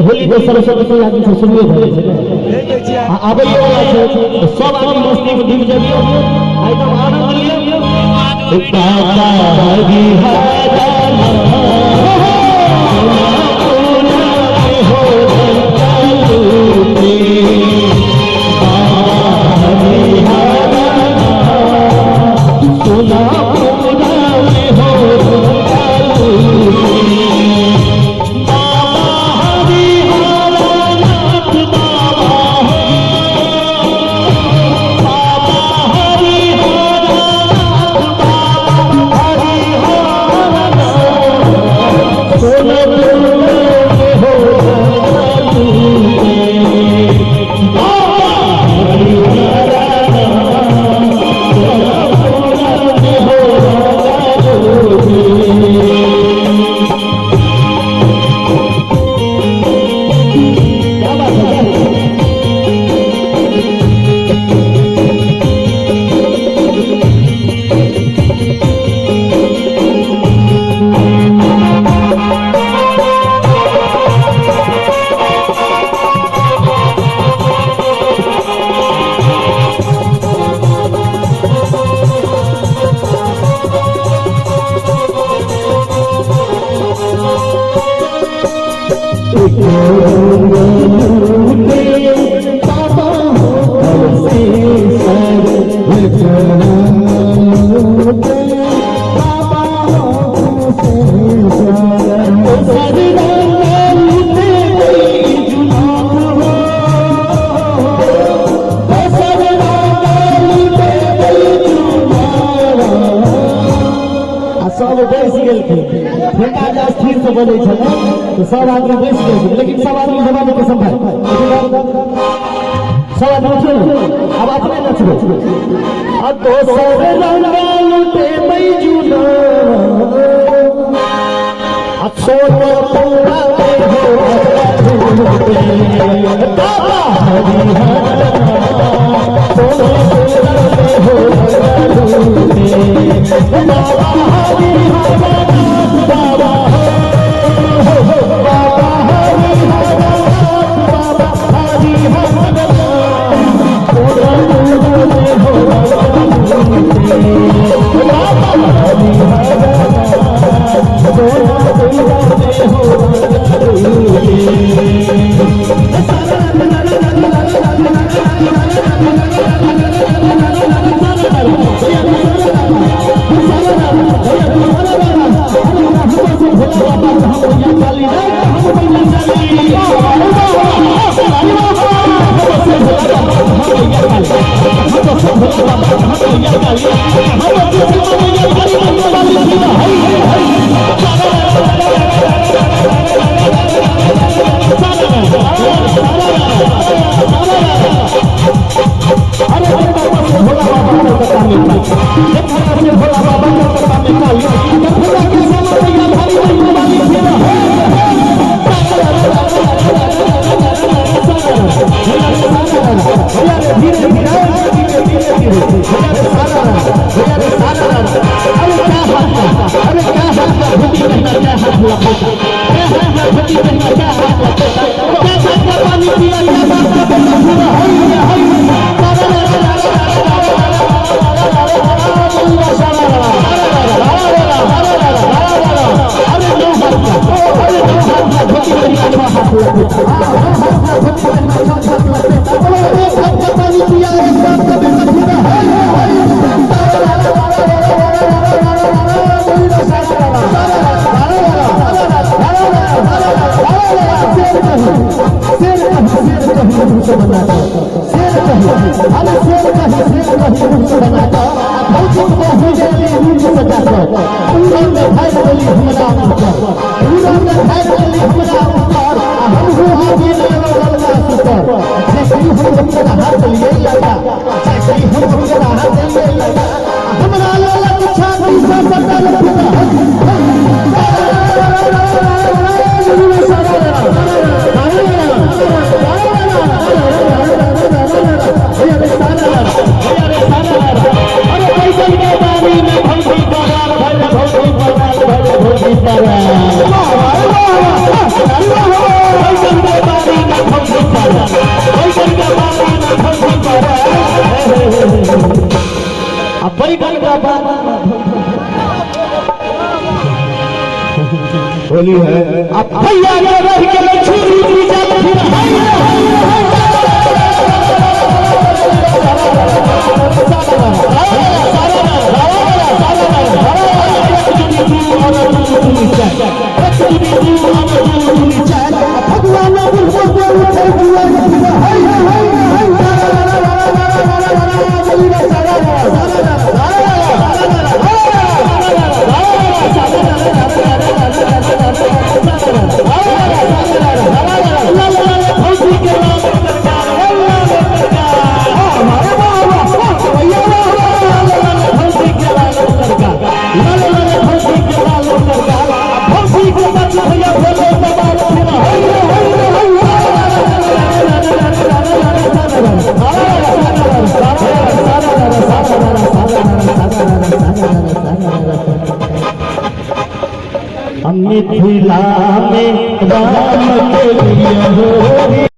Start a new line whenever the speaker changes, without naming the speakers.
होली के सरस्वती पूजा के शुरू हो छै आबै वाला छै सब आदमी मस्ती में डूब जाबियो एकदम आनंद लियो दाता हरि तो सब आदमी बैस गए लेकिन सब आदमी दबा के संभाल सब आदमी उठो अब अपने नचबो अब तो सब रंगा लुटे मई जुना अच्छो तो पूरा हो बाबा हरि
Hãy subscribe cho kênh Ghiền Mì Gõ để không bỏ lỡ những video hấp dẫn।
पर पूरा में भाई बोली हमरा ऊपर पूरा में भाई बोली हमरा ऊपर हम हो आगे लगो ललका सुपर जैसे हम हमरा हाथ लिए लगा जैसे हम हमरा हाथ लिए लगा हमरा लाला छाती से बदल
होली है
अब भैया रह के छुरी चल फिर मिथिला में राम के लिए